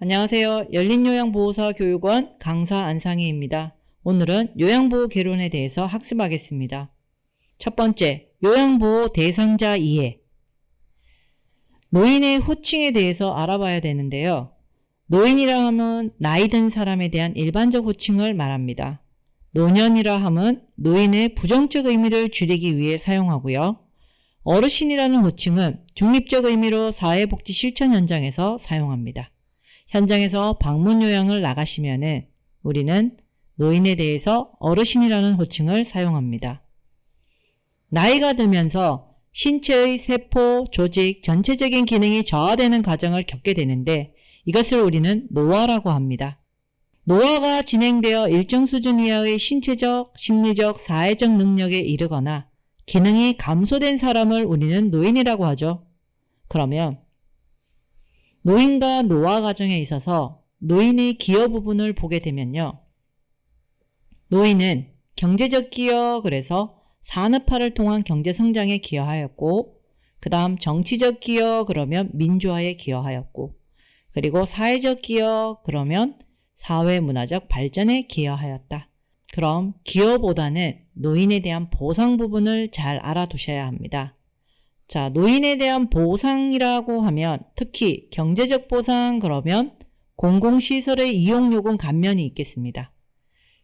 안녕하세요. 열린요양보호사 교육원 강사 안상희입니다. 오늘은 요양보호 개론에 대해서 학습하겠습니다. 첫 번째, 요양보호 대상자 이해. 노인의 호칭에 대해서 알아봐야 되는데요. 노인이라 하면 나이 든 사람에 대한 일반적 호칭을 말합니다. 노년이라 함은 노인의 부정적 의미를 줄이기 위해 사용하고요. 어르신이라는 호칭은 중립적 의미로 사회복지 실천 현장에서 사용합니다. 현장에서 방문 요양을 나가시면은 우리는 노인에 대해서 어르신이라는 호칭을 사용합니다. 나이가 들면서 신체의 세포, 조직, 전체적인 기능이 저하되는 과정을 겪게 되는데 이것을 우리는 노화라고 합니다. 노화가 진행되어 일정 수준 이하의 신체적, 심리적, 사회적 능력에 이르거나 기능이 감소된 사람을 우리는 노인이라고 하죠. 그러면 노인과 노화 과정에 있어서 노인의 기여 부분을 보게 되면요. 노인은 경제적 기여, 그래서 산업화를 통한 경제 성장에 기여하였고, 그 다음 정치적 기여, 그러면 민주화에 기여하였고, 그리고 사회적 기여, 그러면 사회 문화적 발전에 기여하였다. 그럼 기여보다는 노인에 대한 보상 부분을 잘 알아두셔야 합니다. 자, 노인에 대한 보상이라고 하면 특히 경제적 보상, 그러면 공공시설의 이용요금 감면이 있겠습니다.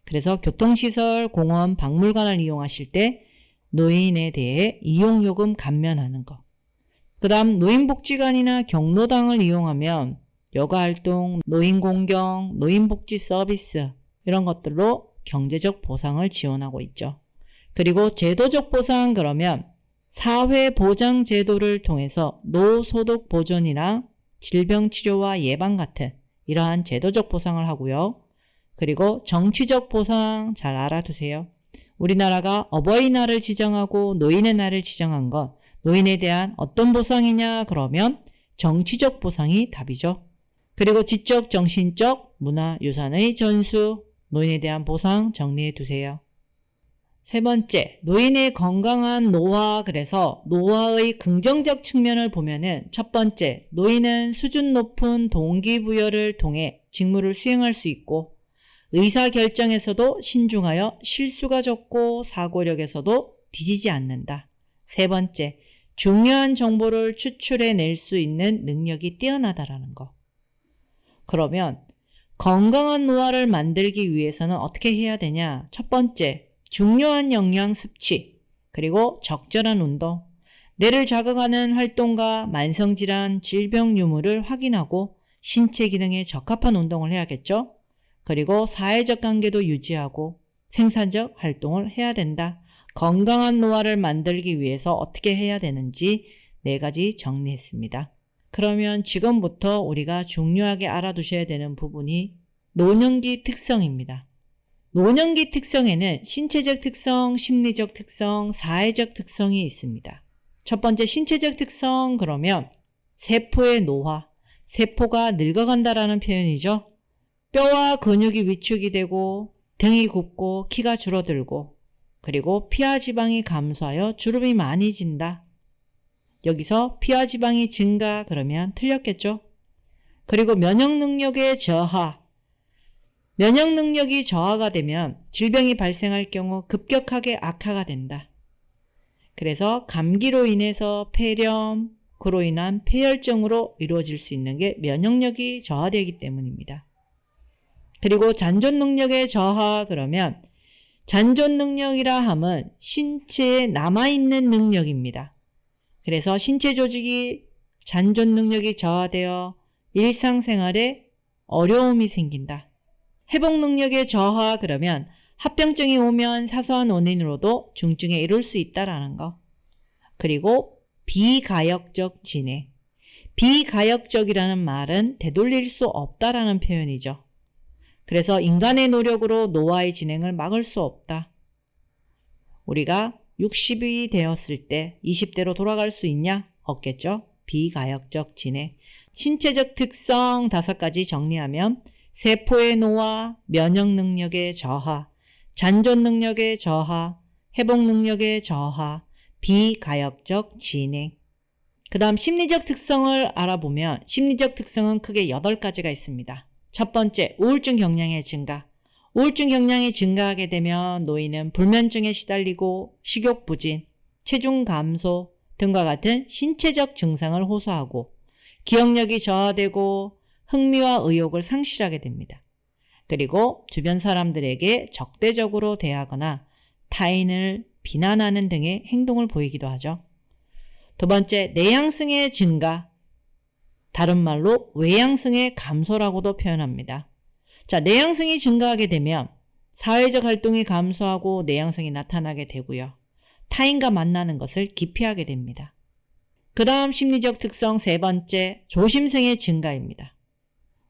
그래서 교통시설, 공원, 박물관을 이용하실 때 노인에 대해 이용요금 감면하는 것. 그 다음 노인복지관이나 경로당을 이용하면 여가활동, 노인공경, 노인복지 서비스 이런 것들로 경제적 보상을 지원하고 있죠. 그리고 제도적 보상, 그러면 사회보장제도를 통해서 노소득 보존이나 질병치료와 예방 같은 이러한 제도적 보상을 하고요. 그리고 정치적 보상 잘 알아두세요. 우리나라가 어버이날을 지정하고 노인의 날을 지정한 건 노인에 대한 어떤 보상이냐, 그러면 정치적 보상이 답이죠. 그리고 지적, 정신적, 문화유산의 전수, 노인에 대한 보상 정리해 두세요. 세 번째, 노인의 건강한 노화. 그래서 노화의 긍정적 측면을 보면은 첫 번째, 노인은 수준 높은 동기부여를 통해 직무를 수행할 수 있고 의사결정에서도 신중하여 실수가 적고 사고력에서도 뒤지지 않는다. 세 번째, 중요한 정보를 추출해낼 수 있는 능력이 뛰어나다라는 거. 그러면 건강한 노화를 만들기 위해서는 어떻게 해야 되냐? 첫 번째, 중요한 영양 섭취, 그리고 적절한 운동, 뇌를 자극하는 활동과 만성질환, 질병 유무를 확인하고 신체 기능에 적합한 운동을 해야겠죠? 그리고 사회적 관계도 유지하고 생산적 활동을 해야 된다. 건강한 노화를 만들기 위해서 어떻게 해야 되는지 4가지 정리했습니다. 그러면 지금부터 우리가 중요하게 알아두셔야 되는 부분이 노년기 특성입니다. 노년기 특성에는 신체적 특성, 심리적 특성, 사회적 특성이 있습니다. 첫 번째 신체적 특성, 그러면 세포의 노화, 세포가 늙어간다라는 표현이죠. 뼈와 근육이 위축이 되고 등이 굽고 키가 줄어들고 그리고 피하 지방이 감소하여 주름이 많이 진다. 여기서 피하 지방이 증가, 그러면 틀렸겠죠? 그리고 면역 능력의 저하, 면역 능력이 저하가 되면 질병이 발생할 경우 급격하게 악화가 된다. 그래서 감기로 인해서 폐렴, 그로 인한 폐혈증으로 이루어질 수 있는 게 면역력이 저하되기 때문입니다. 그리고 잔존 능력의 저하, 그러면 잔존 능력이라 함은 신체에 남아있는 능력입니다. 그래서 신체 조직이 잔존 능력이 저하되어 일상생활에 어려움이 생긴다. 회복 능력의 저하, 그러면 합병증이 오면 사소한 원인으로도 중증에 이를 수 있다라는 거. 그리고 비가역적 진행. 비가역적이라는 말은 되돌릴 수 없다라는 표현이죠. 그래서 인간의 노력으로 노화의 진행을 막을 수 없다. 우리가 60이 되었을 때 20대로 돌아갈 수 있냐? 없겠죠? 비가역적 진행. 신체적 특성 5가지 정리하면 세포의 노화, 면역 능력의 저하, 잔존 능력의 저하, 회복 능력의 저하, 비가역적 진행. 그 다음 심리적 특성을 알아보면 심리적 특성은 크게 8가지가 있습니다. 첫 번째, 우울증 경량의 증가. 우울증 경량이 증가하게 되면 노인은 불면증에 시달리고 식욕 부진, 체중 감소 등과 같은 신체적 증상을 호소하고 기억력이 저하되고 흥미와 의욕을 상실하게 됩니다. 그리고 주변 사람들에게 적대적으로 대하거나 타인을 비난하는 등의 행동을 보이기도 하죠. 두 번째, 내향성의 증가. 다른 말로 외향성의 감소라고도 표현합니다. 자, 내향성이 증가하게 되면 사회적 활동이 감소하고 내향성이 나타나게 되고요. 타인과 만나는 것을 기피하게 됩니다. 그 다음 심리적 특성 세 번째, 조심성의 증가입니다.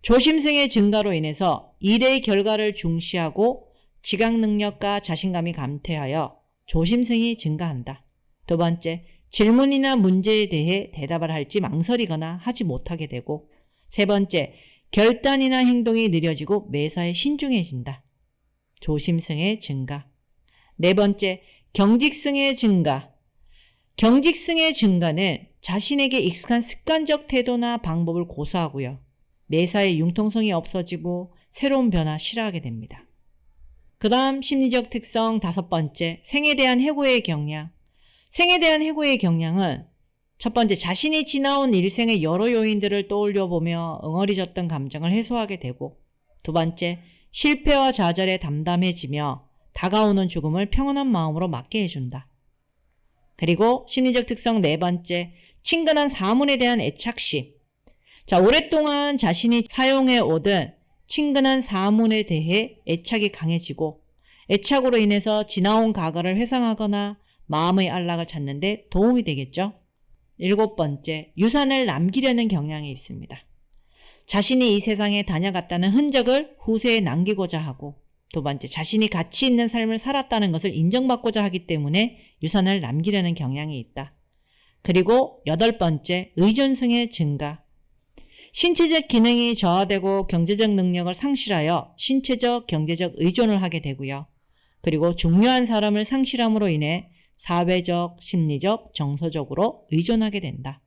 조심성의 증가로 인해서 일의 결과를 중시하고 지각 능력과 자신감이 감퇴하여 조심성이 증가한다. 두 번째, 질문이나 문제에 대해 대답을 할지 망설이거나 하지 못하게 되고, 세 번째, 결단이나 행동이 느려지고 매사에 신중해진다. 조심성의 증가. 네 번째, 경직성의 증가. 경직성의 증가는 자신에게 익숙한 습관적 태도나 방법을 고수하고요. 매사에 융통성이 없어지고 새로운 변화 싫어하게 됩니다. 그 다음 심리적 특성 다섯 번째, 생에 대한 해고의 경향. 생에 대한 해고의 경향은 첫 번째, 자신이 지나온 일생의 여러 요인들을 떠올려보며 응어리졌던 감정을 해소하게 되고, 두 번째, 실패와 좌절에 담담해지며 다가오는 죽음을 평온한 마음으로 맞게 해준다. 그리고 심리적 특성 네 번째, 친근한 사물에 대한 애착심. 자, 오랫동안 자신이 사용해 오던 친근한 사물에 대해 애착이 강해지고, 애착으로 인해서 지나온 과거를 회상하거나 마음의 안락을 찾는 데 도움이 되겠죠. 일곱 번째, 유산을 남기려는 경향이 있습니다. 자신이 이 세상에 다녀갔다는 흔적을 후세에 남기고자 하고, 두 번째, 자신이 가치 있는 삶을 살았다는 것을 인정받고자 하기 때문에 유산을 남기려는 경향이 있다. 그리고 여덟 번째, 의존성의 증가. 신체적 기능이 저하되고 경제적 능력을 상실하여 신체적, 경제적 의존을 하게 되고요. 그리고 중요한 사람을 상실함으로 인해 사회적, 심리적, 정서적으로 의존하게 된다.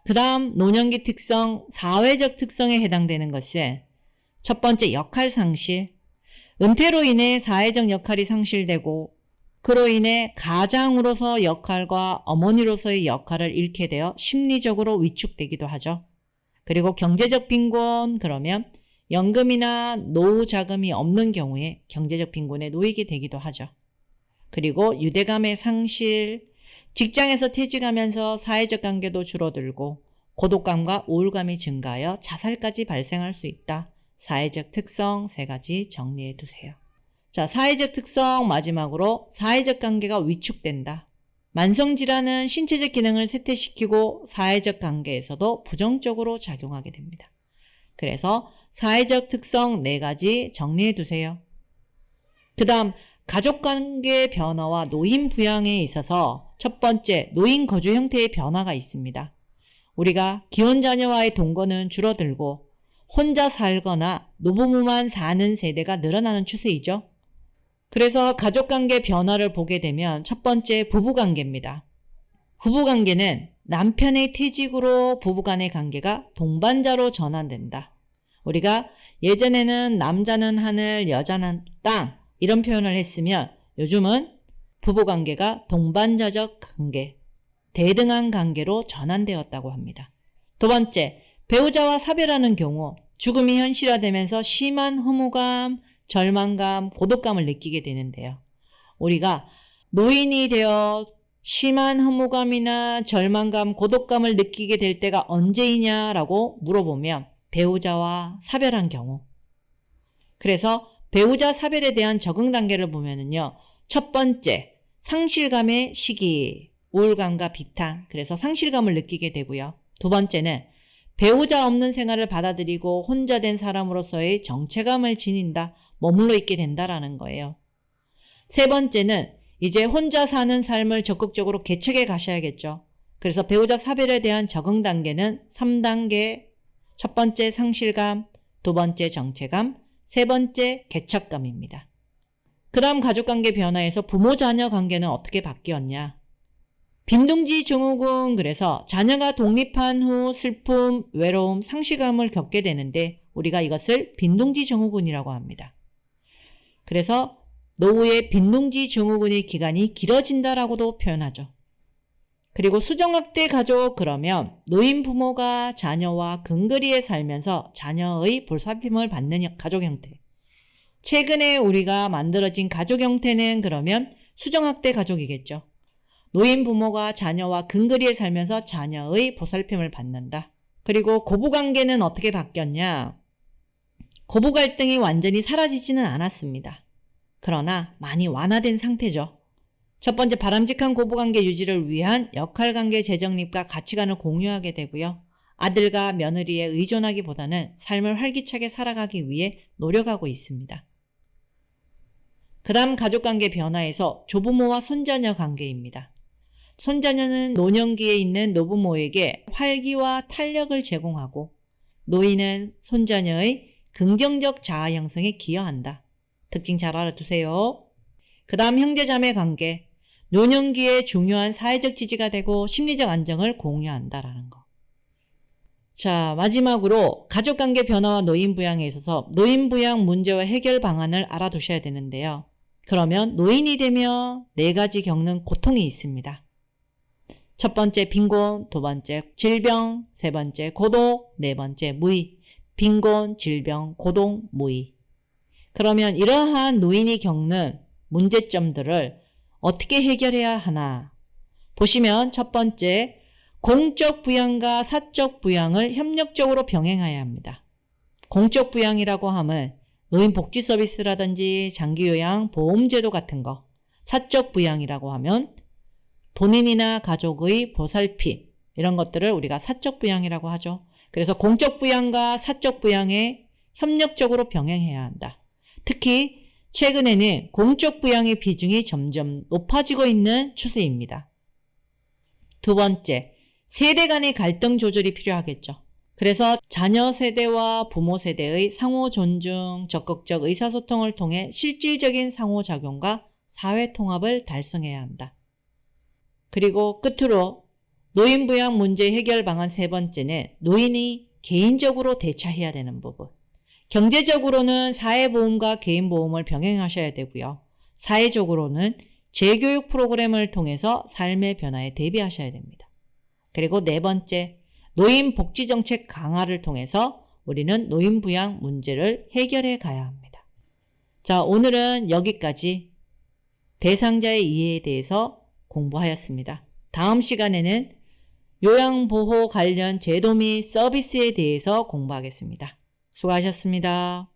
그 다음 노년기 특성, 사회적 특성에 해당되는 것은 첫 번째, 역할 상실. 은퇴로 인해 사회적 역할이 상실되고 그로 인해 가장으로서 역할과 어머니로서의 역할을 잃게 되어 심리적으로 위축되기도 하죠. 그리고 경제적 빈곤, 그러면 연금이나 노후 자금이 없는 경우에 경제적 빈곤에 놓이게 되기도 하죠. 그리고 유대감의 상실, 직장에서 퇴직하면서 사회적 관계도 줄어들고 고독감과 우울감이 증가하여 자살까지 발생할 수 있다. 사회적 특성 세 가지 정리해 두세요. 자, 사회적 특성 마지막으로 사회적 관계가 위축된다. 만성질환은 신체적 기능을 쇠퇴시키고 사회적 관계에서도 부정적으로 작용하게 됩니다. 그래서 사회적 특성 네 가지 정리해 두세요. 그 다음 가족관계 변화와 노인 부양에 있어서 첫 번째, 노인 거주 형태의 변화가 있습니다. 우리가 기혼자녀와의 동거는 줄어들고 혼자 살거나 노부부만 사는 세대가 늘어나는 추세이죠. 그래서 가족관계 변화를 보게 되면 첫 번째, 부부관계입니다. 부부관계는 남편의 퇴직으로 부부간의 관계가 동반자로 전환된다. 우리가 예전에는 남자는 하늘, 여자는 땅 이런 표현을 했으면 요즘은 부부관계가 동반자적 관계, 대등한 관계로 전환되었다고 합니다. 두 번째, 배우자와 사별하는 경우 죽음이 현실화되면서 심한 허무감, 절망감, 고독감을 느끼게 되는데요. 우리가 노인이 되어 심한 허무감이나 절망감, 고독감을 느끼게 될 때가 언제이냐라고 물어보면 배우자와 사별한 경우. 그래서 배우자 사별에 대한 적응 단계를 보면은요. 첫 번째, 상실감의 시기, 우울감과 비탄, 그래서 상실감을 느끼게 되고요. 두 번째는 배우자 없는 생활을 받아들이고 혼자 된 사람으로서의 정체감을 지닌다, 머물러 있게 된다라는 거예요. 세 번째는 이제 혼자 사는 삶을 적극적으로 개척해 가셔야겠죠. 그래서 배우자 사별에 대한 적응 단계는 3단계, 첫 번째 상실감, 두 번째 정체감, 세 번째 개척감입니다. 그 다음 가족관계 변화에서 부모-자녀 관계는 어떻게 바뀌었냐? 빈둥지 증후군, 그래서 자녀가 독립한 후 슬픔, 외로움, 상실감을 겪게 되는데 우리가 이것을 빈둥지 증후군이라고 합니다. 그래서 노후의 빈둥지 증후군의 기간이 길어진다라고도 표현하죠. 그리고 수정학대 가족, 그러면 노인 부모가 자녀와 근거리에 살면서 자녀의 보살핌을 받는 가족 형태. 최근에 우리가 만들어진 가족 형태는 그러면 수정학대 가족이겠죠. 노인 부모가 자녀와 근거리에 살면서 자녀의 보살핌을 받는다. 그리고 고부관계는 어떻게 바뀌었냐? 고부 갈등이 완전히 사라지지는 않았습니다. 그러나 많이 완화된 상태죠. 첫 번째, 바람직한 고부관계 유지를 위한 역할관계 재정립과 가치관을 공유하게 되고요. 아들과 며느리에 의존하기보다는 삶을 활기차게 살아가기 위해 노력하고 있습니다. 그 다음 가족관계 변화에서 조부모와 손자녀 관계입니다. 손자녀는 노년기에 있는 노부모에게 활기와 탄력을 제공하고 노인은 손자녀의 긍정적 자아 형성에 기여한다. 특징 잘 알아두세요. 그 다음 형제자매 관계. 노년기에 중요한 사회적 지지가 되고 심리적 안정을 공유한다라는 거. 자, 마지막으로 가족관계 변화와 노인부양에 있어서 노인부양 문제와 해결 방안을 알아두셔야 되는데요. 그러면 노인이 되면 4가지 겪는 고통이 있습니다. 첫 번째 빈곤, 두 번째 질병, 세 번째 고독, 네 번째 무의. 빈곤, 질병, 고독, 무의. 그러면 이러한 노인이 겪는 문제점들을 어떻게 해결해야 하나? 보시면 첫 번째, 공적 부양과 사적 부양을 협력적으로 병행해야 합니다. 공적 부양이라고 하면 노인 복지 서비스라든지 장기요양 보험제도 같은 거. 사적 부양이라고 하면 본인이나 가족의 보살핌, 이런 것들을 우리가 사적 부양이라고 하죠. 그래서 공적 부양과 사적 부양에 협력적으로 병행해야 한다. 특히 최근에는 공적 부양의 비중이 점점 높아지고 있는 추세입니다. 두 번째, 세대 간의 갈등 조절이 필요하겠죠. 그래서 자녀 세대와 부모 세대의 상호 존중, 적극적 의사소통을 통해 실질적인 상호작용과 사회통합을 달성해야 한다. 그리고 끝으로 노인부양 문제 해결 방안 세 번째는 노인이 개인적으로 대처해야 되는 부분. 경제적으로는 사회보험과 개인보험을 병행하셔야 되고요. 사회적으로는 재교육 프로그램을 통해서 삶의 변화에 대비하셔야 됩니다. 그리고 네 번째, 노인 복지정책 강화를 통해서 우리는 노인부양 문제를 해결해 가야 합니다. 자, 오늘은 여기까지 대상자의 이해에 대해서 공부하였습니다. 다음 시간에는 요양보호 관련 제도 및 서비스에 대해서 공부하겠습니다. 수고하셨습니다.